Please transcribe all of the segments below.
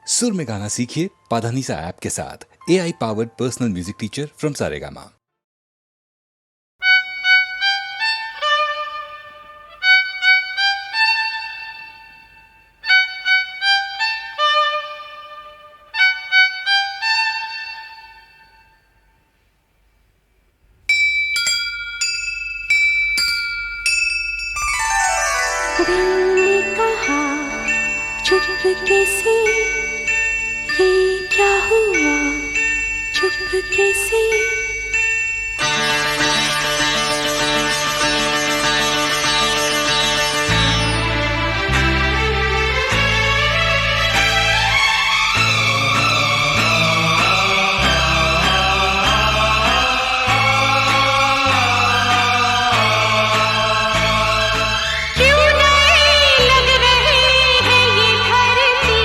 सुर में गाना सीखिए पाधानीसा ऐप के साथ। AI powered personal music teacher from Saregama. दिल ने कहा चुपके से, ये क्या हुआ चुपके से। क्यों नए लग रहे हैं ये धरती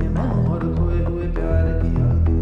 हैं मैं हूं और खोए हुए प्यार की यादें।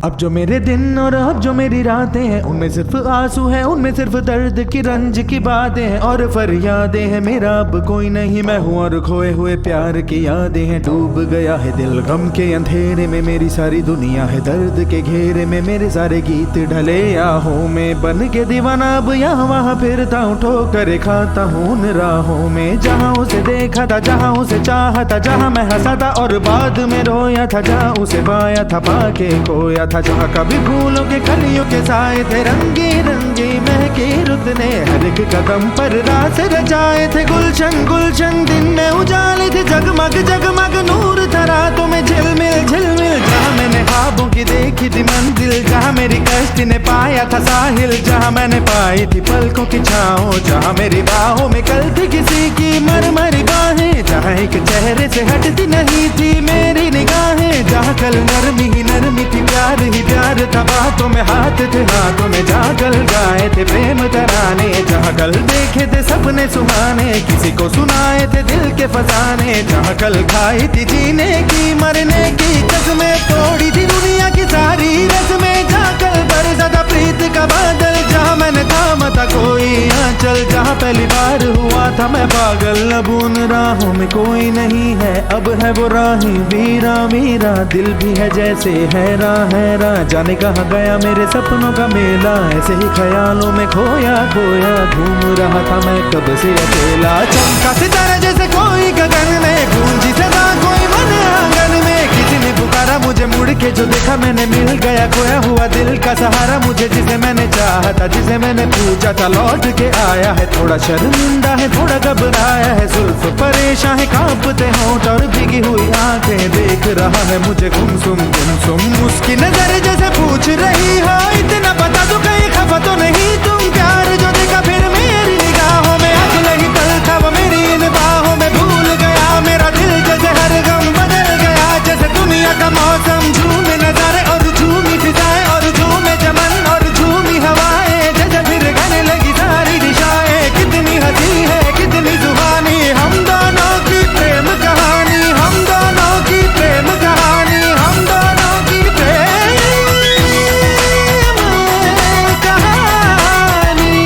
अब जो मेरे दिन और अब जो मेरी रातें हैं, उनमें सिर्फ आंसू हैं, उनमें सिर्फ दर्द की रंज की बातें हैं और फरियादें हैं। मेरा अब कोई नहीं, मैं हूं और खोए हुए प्यार की यादें हैं। डूब गया है दिल गम के अंधेरे में, मेरी सारी दुनिया है दर्द के घेरे में। मेरे सारे गीत ढले आहों में, बन के दीवाना अब यहाँ वहाँ फिरता हूँ, ठोकर खाता हूँ उन राहों में। जहाँ उसे देखा था, जहाँ उसे चाहा था, जहाँ मैं हंसा था और बाद में रोया था, जहाँ उसे पाया था पाके खोया था, जहाँ कभी फूलों के कलियों के साए थे, रंगी रंगी महके रुत ने हर एक कदम पर रास रचाए थे। गुलशन गुलशन दिन में उजाले थे, जगमग जगमग नूर था रातों में झिलमिल झिलमिल। जहाँ मैंने ख्वाबों की देखी थी मंजिल, जहाँ मेरी कश्ती ने पाया था साहिल, जहाँ मैंने पाई थी पलकों की छाँव, जहाँ मेरी बाहों में कल थी किसी की मरमरी बाहें, जहाँ एक चेहरे से हटती नहीं थी मेरी निगाहें, जहाँ कल नरमी ही नरमी थी, प्यार ही प्यार था, बातों में हाथ थे हाथों में, जहाँ कल गाए थे प्रेम तराने, जहाँ कल देखे थे सपने सुहाने, किसी को सुनाए थे दिल के फसाने, जहाँ कल खाई थी जीने की मरने की कसमें, तोड़ी थी दुनिया की सारी रस्में, जहाँ कल बरसा था प्रीत का बादल, जहाँ मैंने थामा था कोई आंचल, जहाँ पहली बार हुआ था मैं पागल। अब उन राहों में कोई नहीं है, अब है वो राहें वीरा वीरा, दिल भी है जैसे हैरान हैरान, जाने कहाँ गया मेरे सपनों का मेला, ऐसे ही ख्यालों में खोया खोया घूम रहा था मैं कब से अकेला। चमका सितारा जैसे कोई गगन में, गूंजी सदा कोई मन आंगन में, किसी ने पुकारा मुझे मुड़ के जो देखा मैंने, मिल गया खोया हुआ दिल का सहारा मुझे, जिसे मैंने चाहा था जिसे मैंने पूछा था लौट के आया है। थोड़ा शर्मिंदा है थोड़ा घबराया है, जुल्फ परेशान है कांपते होंठ और भीगी हुई आंखें, देख रहा है मुझे गुमसुम उसकी नजर जैसे पूछ रही हो इतना बता दो कहीं खफा तो नहीं तुम। प्यार जो देखा फिर मेरी निगाहों में, अगले ही पल था वो मेरी इन बाहों में, भूल गया मेरा दिल जैसे हर गम बदल गया, जैसे दुनिया का मौसम झूमे नजारे और झूमी फिजाएं और झूमे चमन और झूमी हवाएं, जैसे फिर गाने लगी सारी दिशाएं। कितनी हंसी है कितनी जुबानी, हम दोनों की प्रेम कहानी, हम दोनों की प्रेम कहानी, हम दोनों की प्रेम कहानी।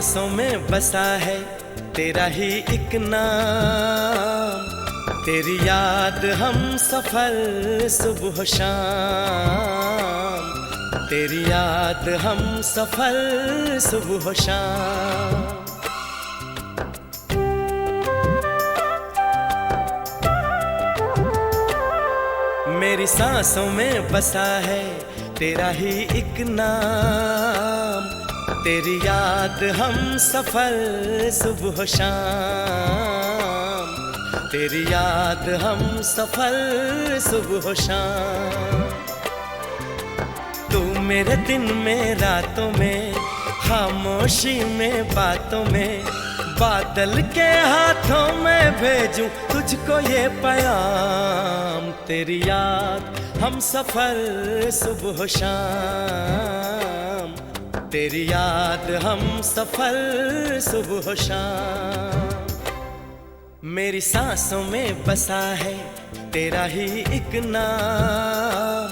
सांसों में बसा है तेरा ही एक नाम, तेरी याद हम सफर सुबह शाम, तेरी याद हम सफर सुबह शाम। मेरी सांसों में बसा है तेरा ही एक नाम, तेरी याद हम सफर सुबह शाम, तेरी याद हम सफर सुबह शाम। तू मेरे दिन में रातों में, खामोशी में बातों में, बादल के हाथों में भेजूं तुझको ये पैगाम, तेरी याद हम सफर सुबह शाम, तेरी याद हम सफर सुबह शाम। मेरी सांसों में बसा है तेरा ही एक नाम,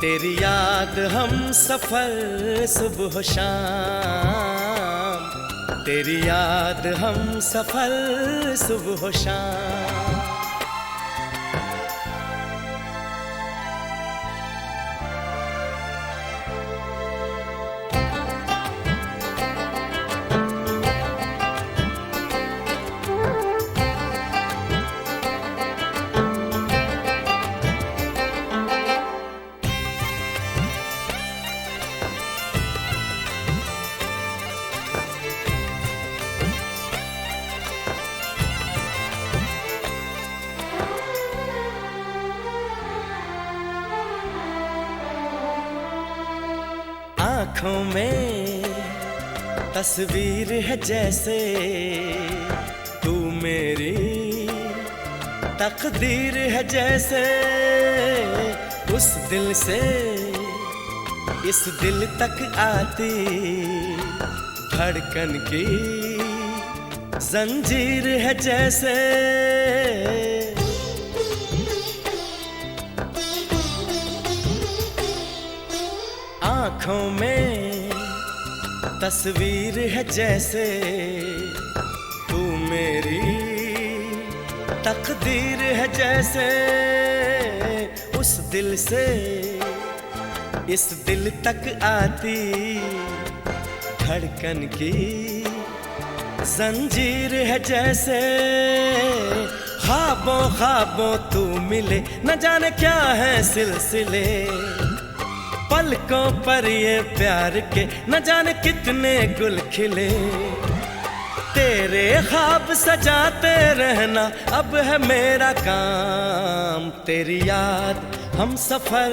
तेरी याद हम सफर सुबह शाम, तेरी याद हम सफर सुबह शाम। आँखों में तस्वीर है जैसे तू मेरी तकदीर है जैसे, उस दिल से इस दिल तक आती धड़कन की जंजीर है जैसे। आँखों में तस्वीर है जैसे तू मेरी तकदीर है जैसे, उस दिल से इस दिल तक आती धड़कन की जंजीर है जैसे। ख्वाबों ख्वाबों तू मिले न जाने क्या है सिलसिले, पलकों पर ये प्यार के न जाने कितने गुल खिले, तेरे ख्वाब सजाते रहना अब है मेरा काम, तेरी याद हम सफर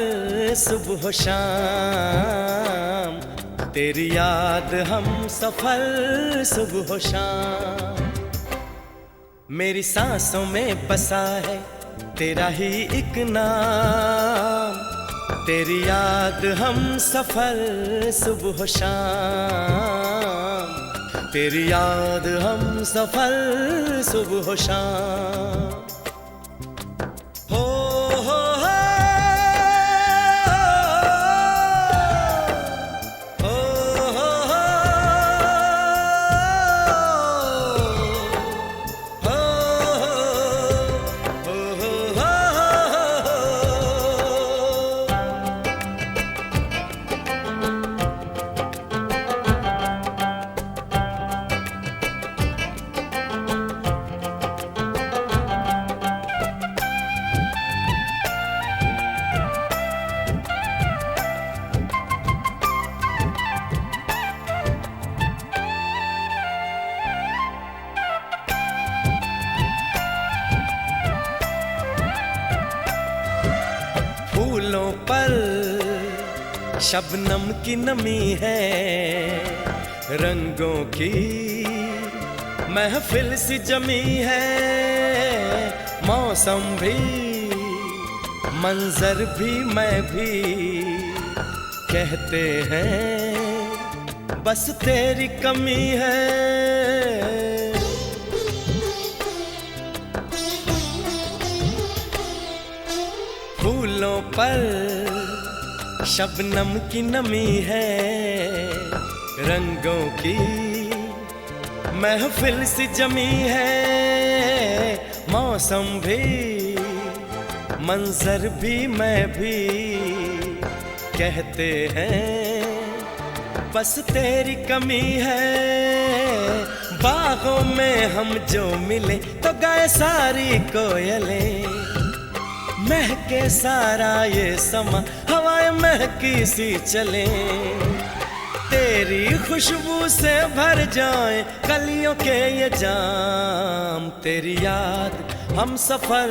सुबह शाम, तेरी याद हम सफर सुबह शाम। मेरी सांसों में बसा है तेरा ही एक नाम, तेरी याद हम सफर सुबह शाम, तेरी याद हम सफर सुबह शाम। हो हो हो हो फूलों पर शबनम की नमी है, रंगों की महफिल सी जमी है, मौसम भी मंजर भी मैं भी कहते हैं बस तेरी कमी है। फूलों पर शबनम की नमी है, रंगों की महफिल सी जमी है, मौसम भी, मंजर भी, मैं भी, कहते हैं बस तेरी कमी है। बागों में हम जो मिले तो गाए सारी कोयलें, महके सारा ये समा, हवाएं महकी सी चले, तेरी खुशबू से भर जाए कलियों के ये जाम। तेरी याद हम सफर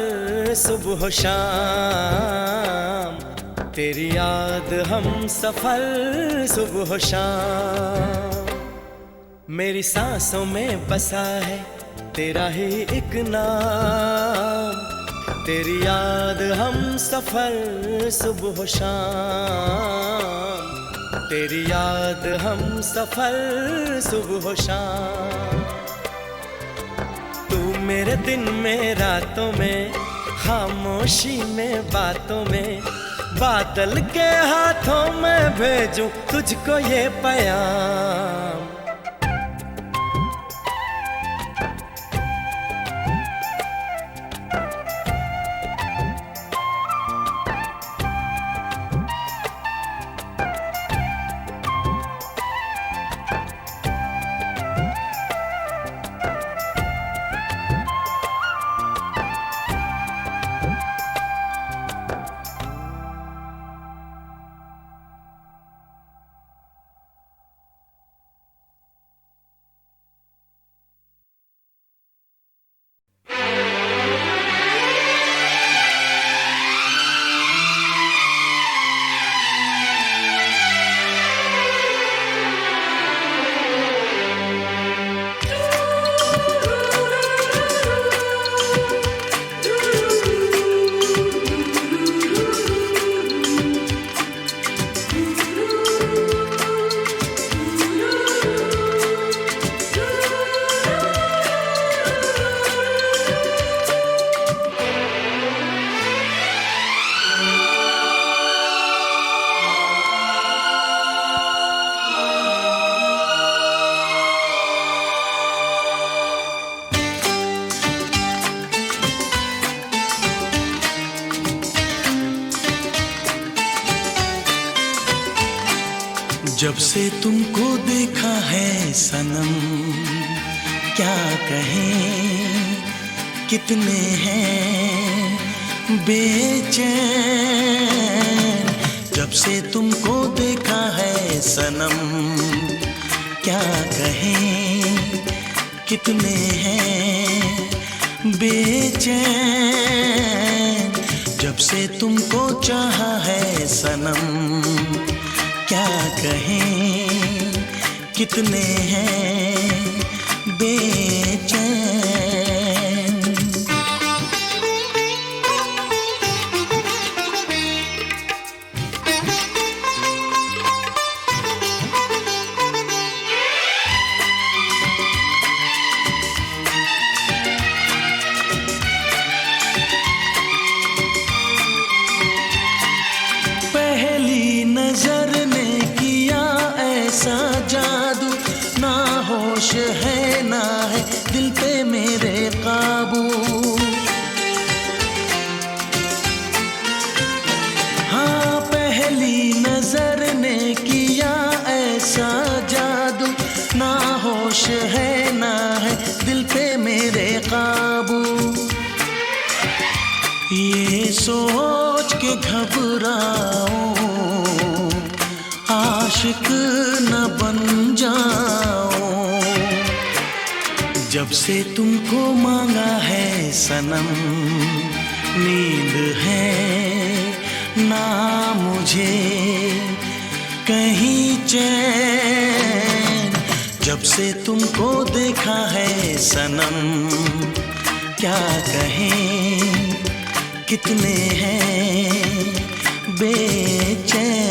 सुबह शाम, तेरी याद हम सफर सुबह शाम। मेरी सांसों में बसा है तेरा ही एक नाम, तेरी याद हम सफर सुबह शाम, तेरी याद हम सफर सुबह शाम। तू मेरे दिन में रातों में, खामोशी में बातों में, बादल के हाथों में भेजूं तुझको ये पैगाम। जब से तुमको देखा है सनम, क्या कहें कितने हैं बेचैन। जब से तुमको देखा है सनम, क्या कहें कितने हैं बेचैन। जब से तुमको चाहा है सनम, क्या कहें कितने हैं बेचैन। पहली नजर ने किया ऐसा जादू, ना होश है ना है दिल पे मेरे काबू। हाँ, पहली नजर ने किया ऐसा जादू, ना होश है ना है दिल पे मेरे काबू। ये सोच के घबराऊं आशिक न बन जाऊं। जब से तुमको मांगा है सनम, नींद है ना मुझे कहीं चैन। जब से तुमको देखा है सनम, क्या कहें कितने हैं बेचैन।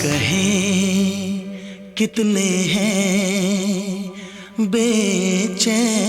कहें कितने हैं बेचैन।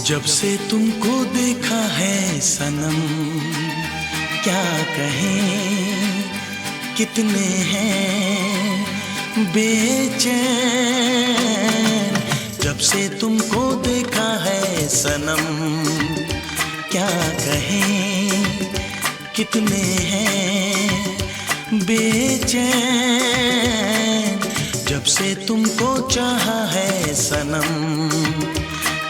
जब से तुमको देखा है सनम, क्या कहें कितने हैं बेचैन। जब से तुमको देखा है सनम, क्या कहें कितने हैं बेचैन। जब से तुमको चाहा है सनम,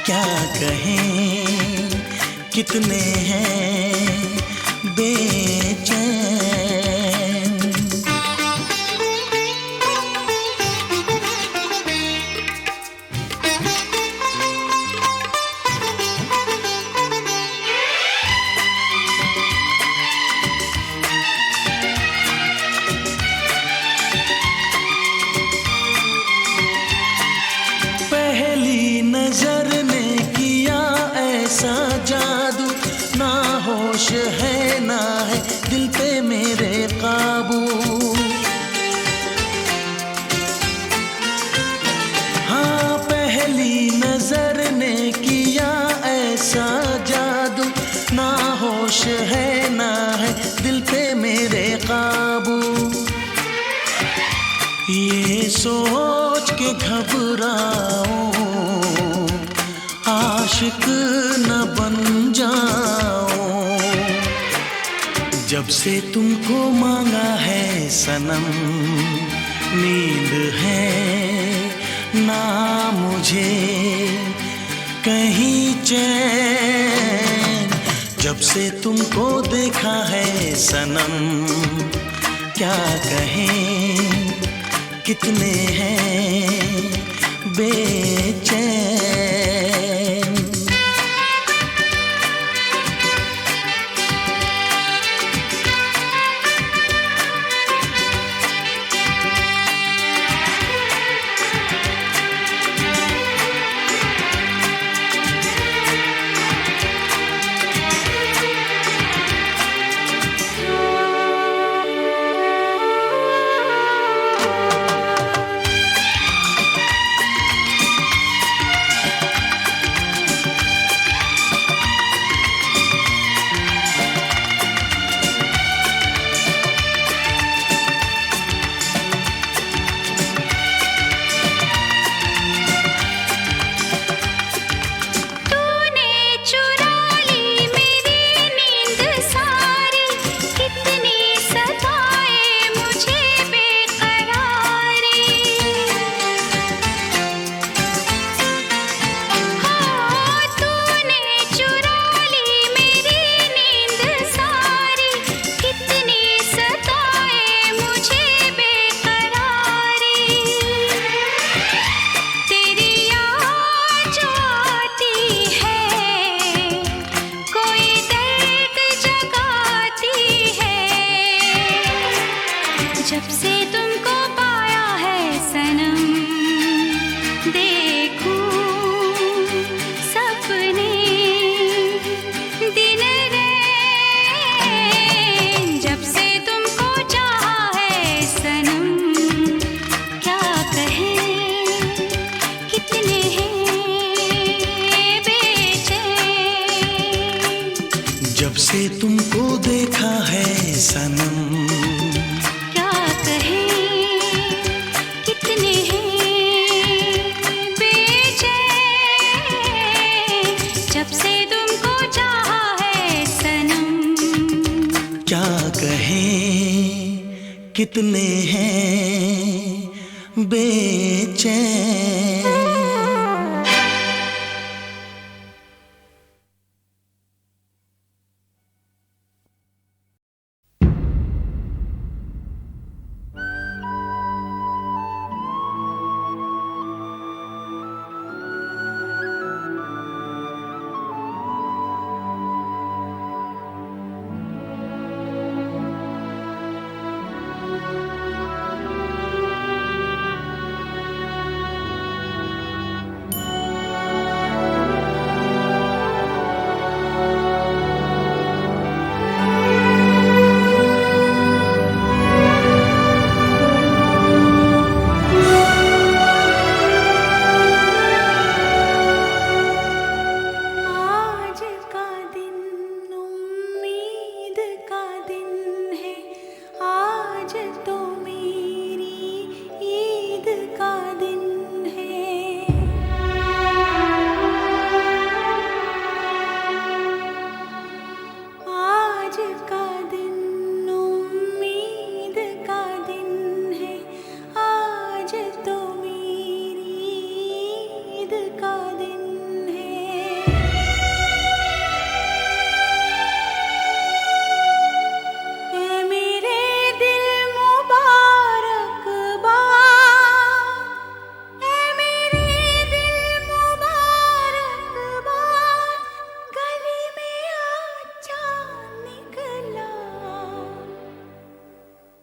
क्या कहें कितने हैं बेचैन। पहली नजर ने किया ऐसा जादू, ना होश है ना है दिल पे मेरे काबू। हाँ, पहली नजर ने किया ऐसा जादू, ना होश है ना है दिल पे मेरे काबू। ये सोच के घबराऊं आशिक न बन जाऊं। जब से तुमको मांगा है सनम, नींद है ना मुझे कहीं चैन। जब से तुमको देखा है सनम, क्या कहें कितने हैं बेचैन। कितने हैं बेचैन।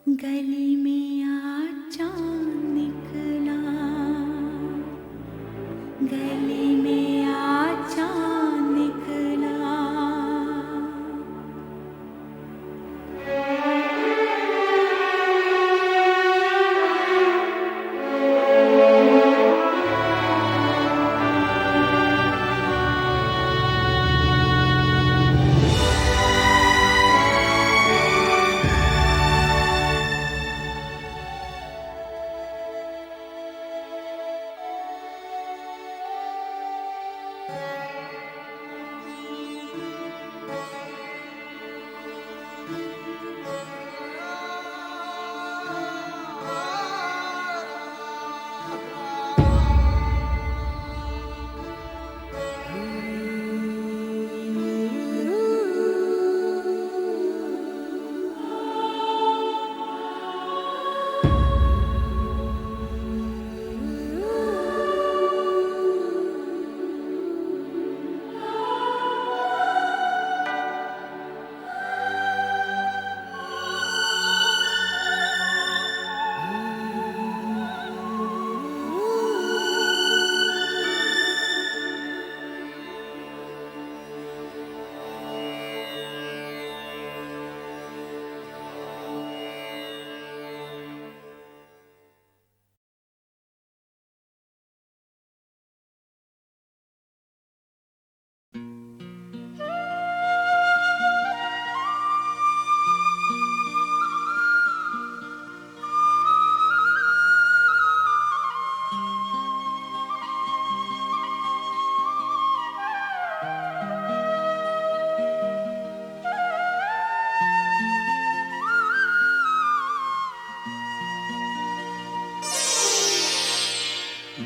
गली में आज चांद निकला, गली में आज चांद निकला।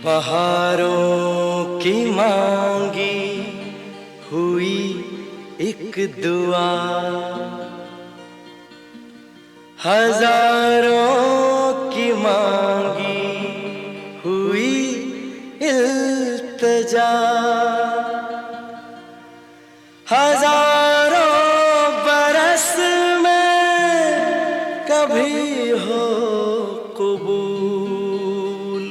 बहारों की मांगी हुई एक दुआ, हजारों की मांगी हुई इल्तिजा, हजारों बरस में कभी हो कबूल,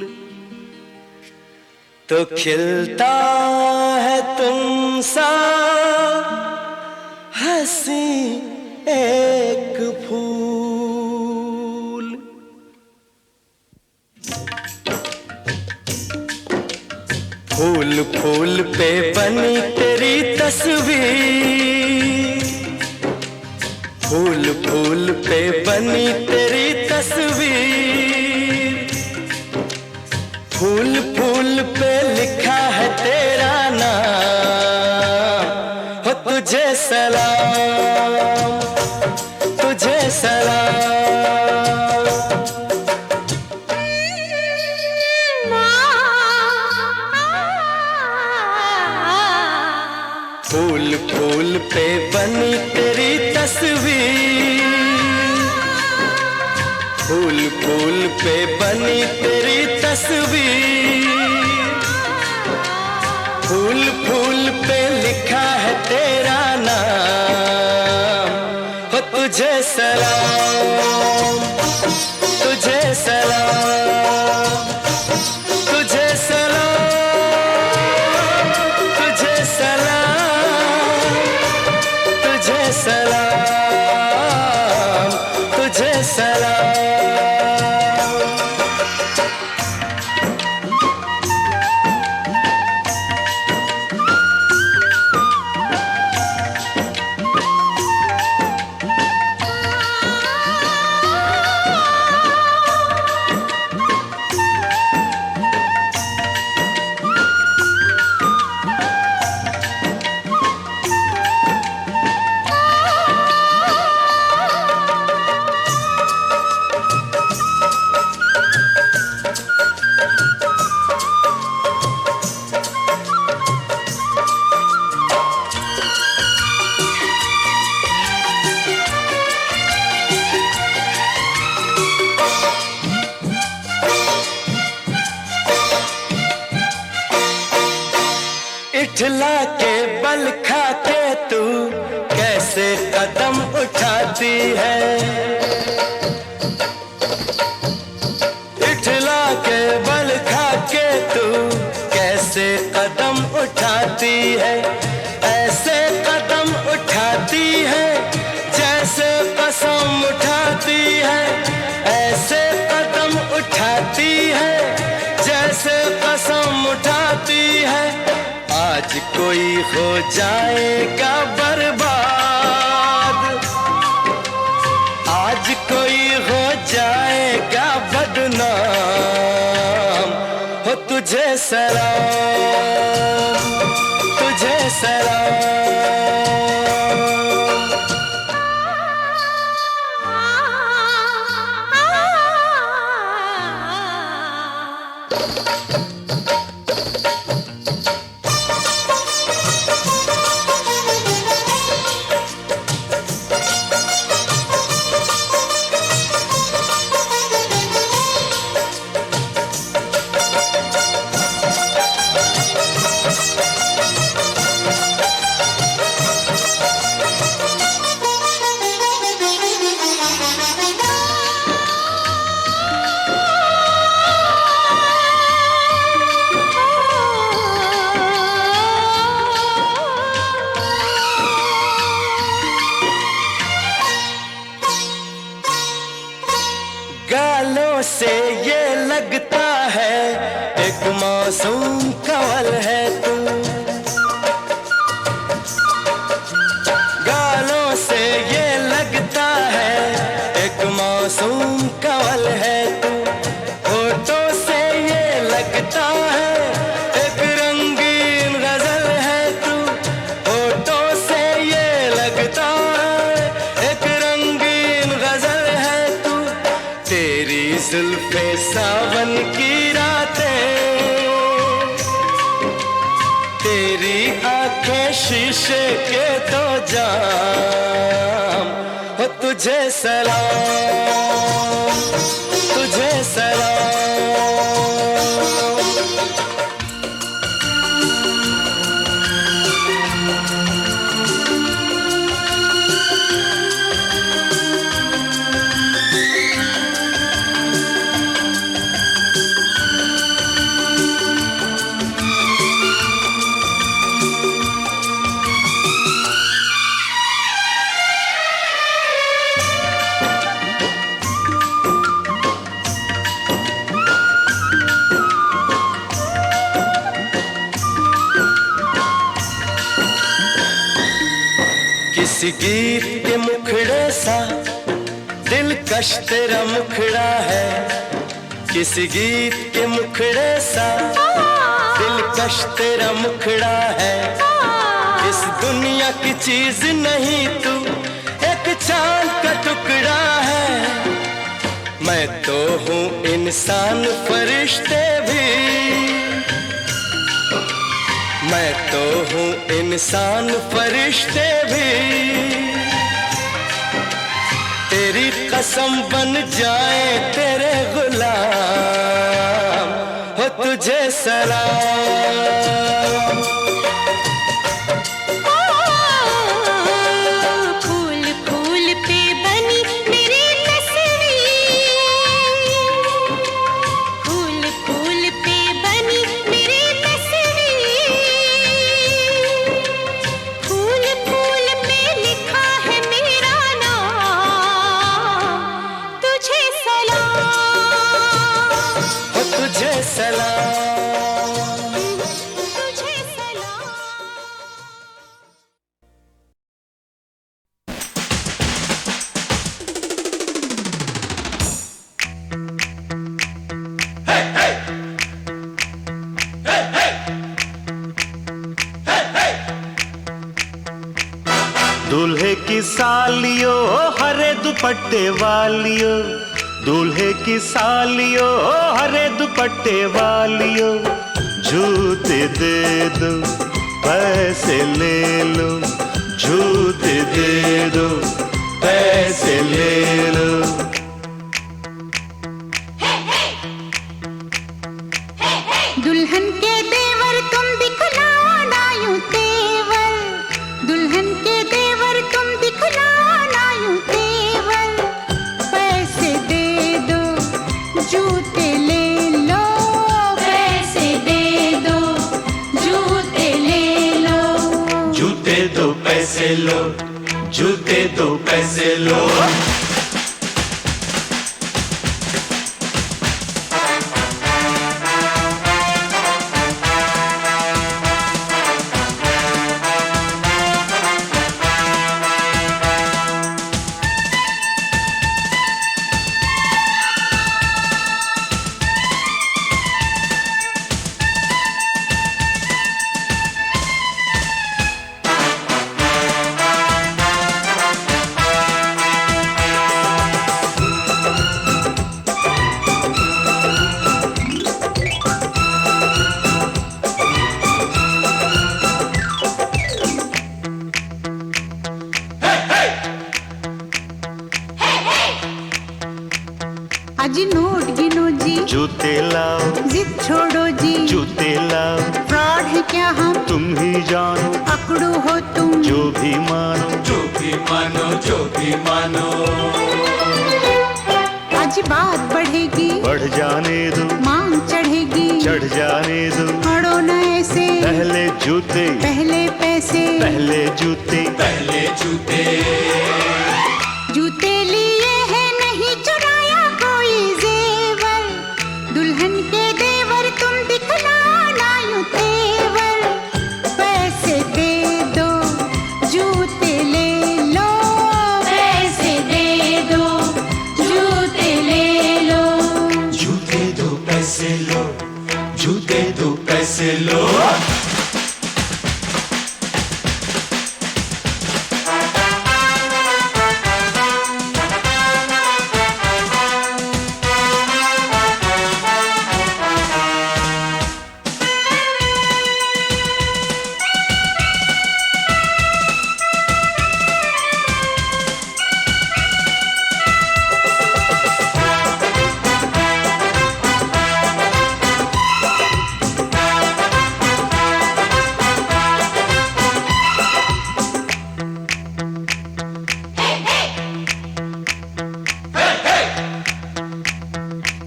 तो खिलता है तुमसा हंसी एक फूल। फूल फूल पे बनी तेरी तस्वीर, फूल फूल पे बनी तेरी तस्वीर, फूल फूल पे लिखा है तेरा नाम। हो तुझे सलाम, तुझे सलाम। फूल पे बनी तेरी तस्वीर, फूल फूल पे बनी तेरी तस्वीर, फूल फूल पे लिखा है तेरा नाम। हो तुझे सलाम, तुझे सलाम, तुझे सलाम, तुझे सलाम, तुझे सलाम, तुझे सलाम। इठला के बल खा के तू कैसे कदम उठाती है, इठला के बल खा के तू कैसे कदम उठाती है, ऐसे कदम उठाती है जैसे कसम उठाती है, ऐसे कदम उठाती है जैसे कसम उठाती है। आज कोई हो जाएगा बर्बाद, आज कोई हो जाएगा बदनाम। हो तुझे सलाम, तुझे सलाम। गालों से ये लगता है एक मासूम कवल है तू, गालों से ये लगता है एक मासूम कवल है तू, होठों से ये लगता है एक रंगीन गजल है तू, होठों से ये लगता है एक रंगीन गजल है तू। तेरी जुल्फे सावन की रातें, तेरी आंखें शीशे के दो जाम। हो तुझे सलाम, तुझे सलाम। किसी गीत के मुखड़े सा दिलकश तेरा मुखड़ा है, किसी गीत के मुखड़े सा दिलकश तेरा मुखड़ा है। इस दुनिया की चीज नहीं तू एक चांद का टुकड़ा है। मैं तो हूँ इंसान फरिश्ते भी, मैं तो हूँ इंसान फरिश्ते भी तेरी कसम बन जाए तेरे गुलाम हो तुझे सलाम। फूल फूल पे बनी मेरी तस्वीर, फूल फूल पे बनी मेरी तस्वीर, फूल फूल पे लिखा है मेरा नाम, तुझे सलाम हो तुझे सलाम। तुझे सलाम। दूल्हे की सालियो हरे दुपट्टे वालियो, दूल्हे की सालियो हरे दुपट्टे वालियो, जूते दे दो पैसे ले लो, जूते दे दो पैसे ले लो। दुल्हन के देवर तुम दिखलाना यूं तेवर, दुल्हन के देवर तुम दिखलाना यूं तेवर, पैसे दे दो जूते ले लो, पैसे दे दो जूते ले लो, जूते दो पैसे लो, जूते दो पैसे लो। आज नोट गिनो जी, जूते लाओ, जिद छोड़ो जी, जूते लाओ, फ्रॉड है क्या हम तुम ही जानो, पकड़ो हो तुम जो भी मानो, जो भी मानो, जो भी मानो। आज बात बढ़ेगी, बढ़ जाने दो, मांग चढ़ेगी, चढ़ जाने दो, अड़ो न ऐसे, पहले जूते, पहले पैसे, पहले जूते, पहले जूते। जूते लिए है नहीं चुराया कोई जेवर, दुल्हन के देवर तुम दिखलाना यूं तेवर, पैसे दे दो जूते ले लो, पैसे दे दो जूते ले लो, जूते दो पैसे लो, जूते दो पैसे लो।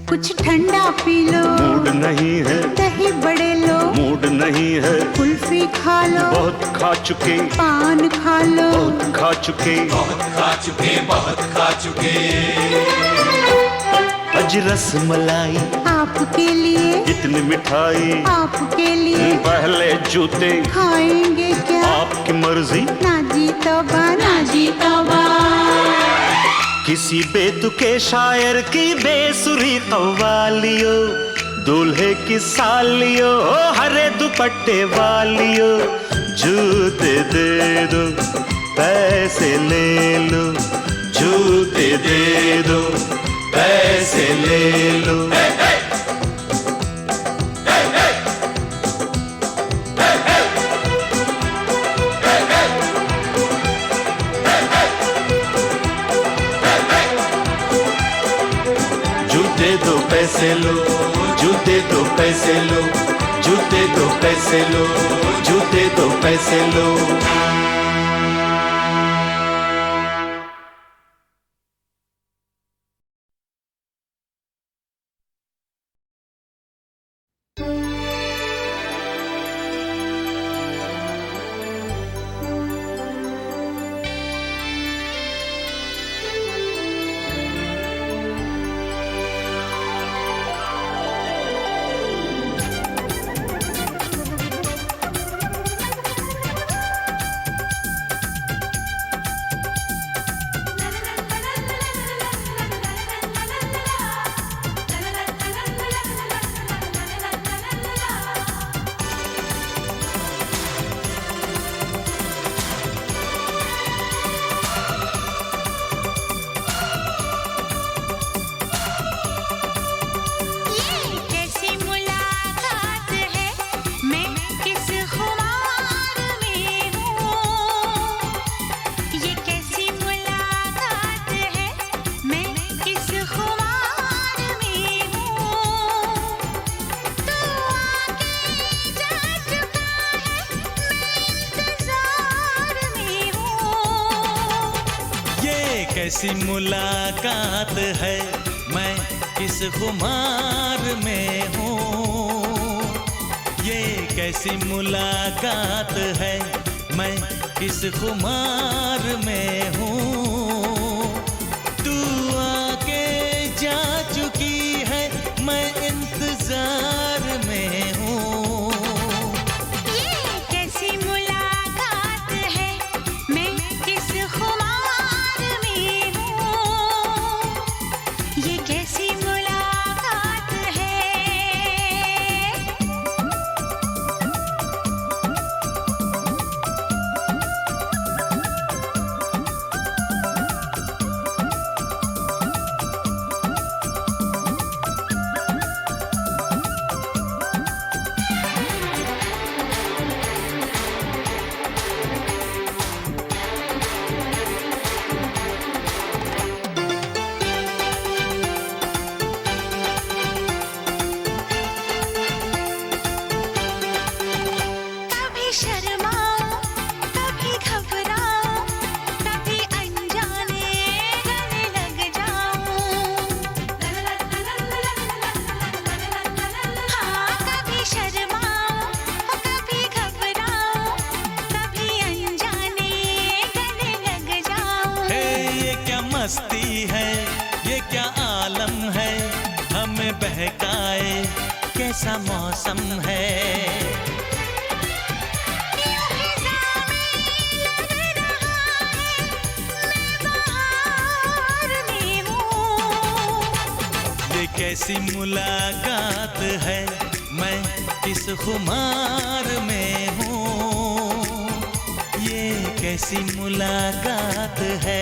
कुछ ठंडा पी लो, मूड नहीं है, दही बड़े लो, मूड नहीं है, कुल्फी खा लो, बहुत खा चुके, पान खा लो, बहुत खा चुके, बहुत खा चुके, बहुत खा चुके। अज रस मलाई आपके लिए, इतनी मिठाई आपके लिए, पहले जूते खाएंगे क्या आपकी मर्जी, ना जी तौबा, ना जी तौबा। किसी बेतुके शायर की बेसुरी कव्वालियो, दूल्हे की सालियो हरे दुपट्टे वालियो, जूते दे दो पैसे ले लो, जूते दे दो पैसे ले लो। पैसे लो, जूते दो पैसे लो, जूते दो पैसे लो, जूते दो पैसे लो। कैसी मुलाकात है, मैं किस खुमार में हूँ। ये कैसी मुलाकात है, मैं किस खुमार में हूँ। तू आके जा चुकी है, मैं इंतजार में हूँ। ये कैसी मुलाकात है, मैं किस खुमार में हूँ। ये कैसी मुलाकात है। कभी शर्माऊं, कभी घबराऊं, कभी अनजाने गले लग जाऊं। हाँ, कभी शर्माऊं, कभी घबराऊं, कभी अनजाने गले लग जाऊं। हे ये क्या मस्ती है, ये क्या आलम है, हमें बहकाए कैसा मौसम है। यूं फिजा में लग रहा है, मैं बहार में हूँ। ये कैसी मुलाकात है, मैं किस खुमार में हूँ। ये कैसी मुलाकात है।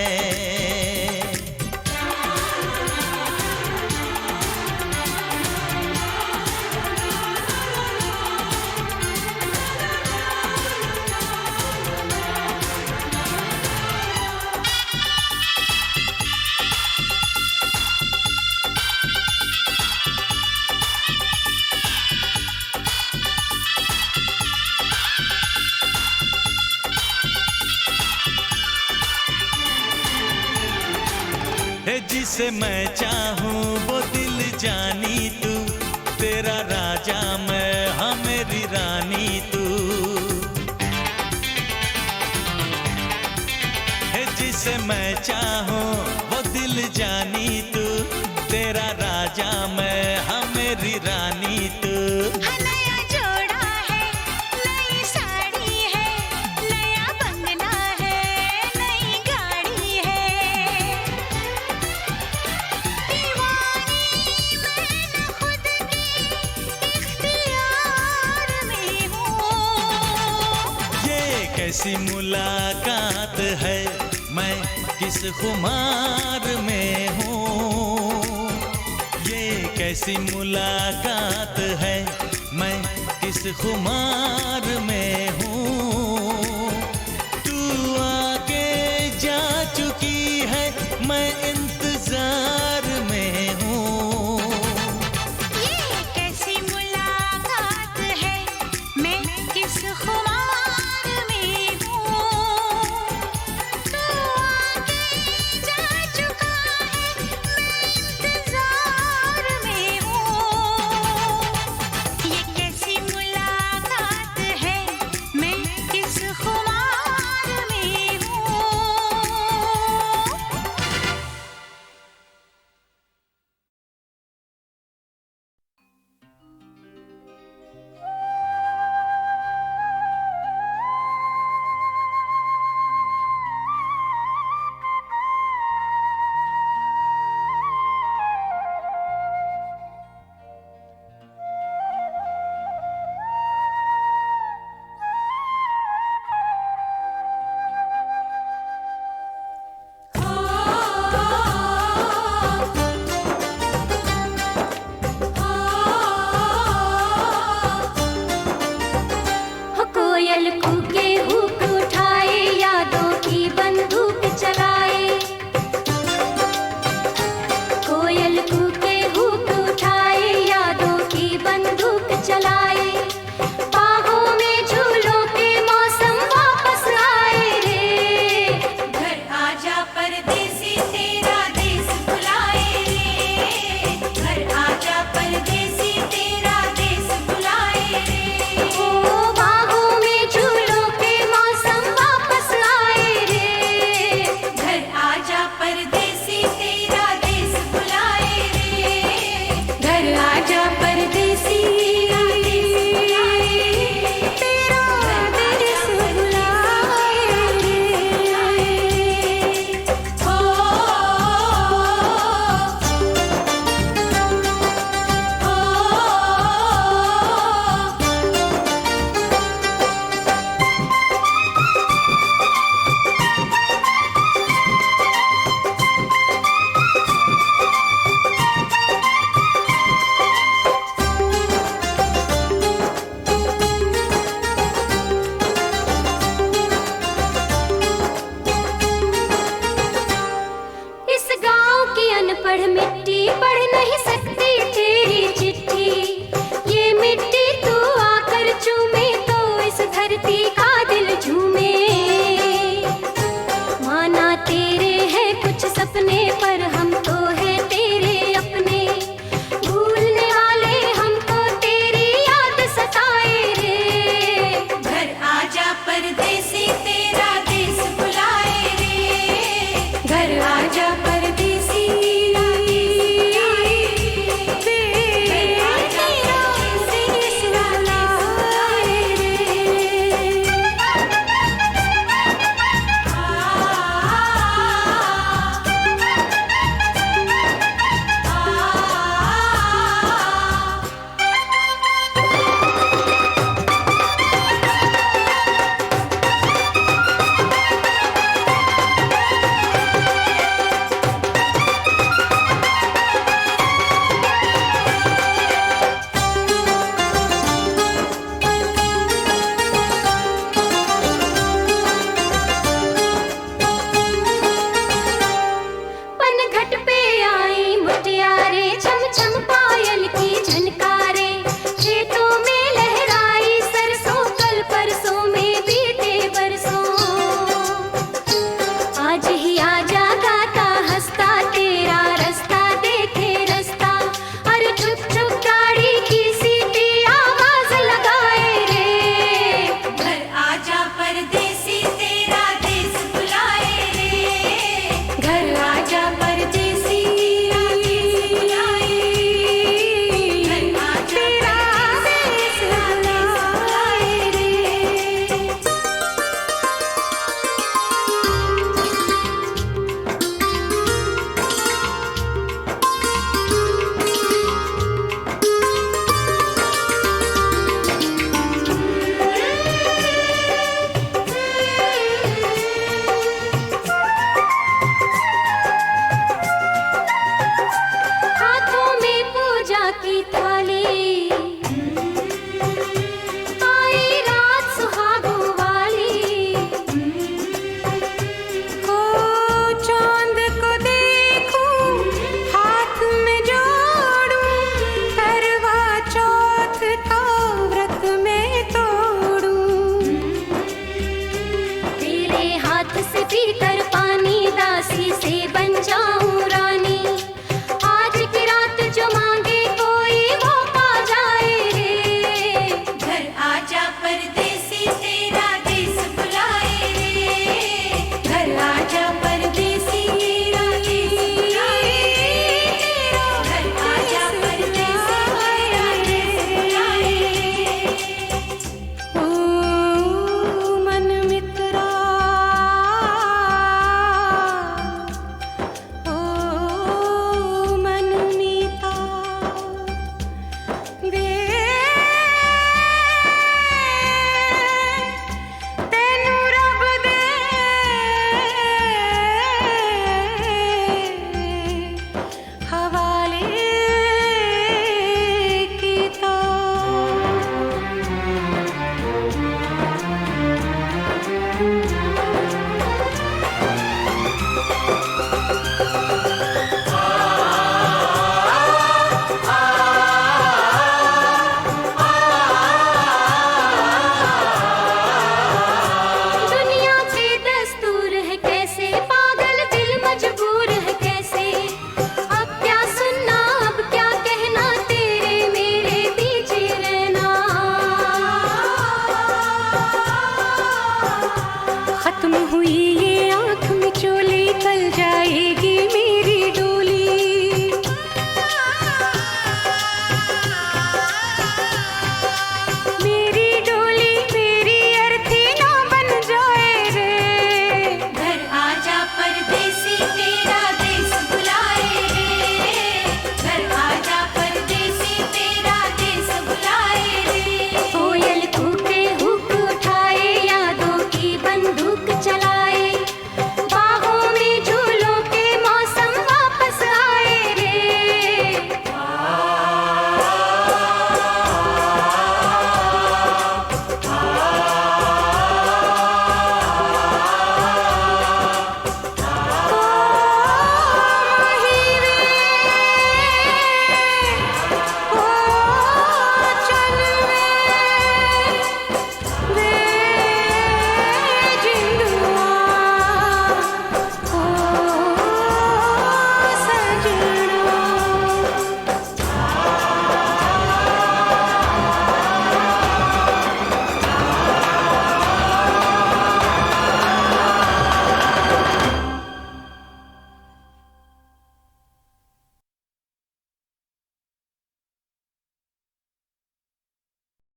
है जिसे मैं चाहूं वो दिल जानी तू, तेरा राजा मैं, हाँ मेरी रानी तू। है जिसे मैं चाहूं वो दिल जानी तू, तेरा राजा मैं, हाँ मेरी रानी तू। हाँ, नया जोड़ा है, नई साड़ी है, नया बंगला है, नई गाड़ी है। दीवानी मैं न खुद की इख्तियार में हूँ। ये कैसी मुलाकात है, मैं किस खुमार में हूँ। ये कैसी मुलाकात है, मैं किस खुमार में हूँ। तू आके जा चुकी है, मैं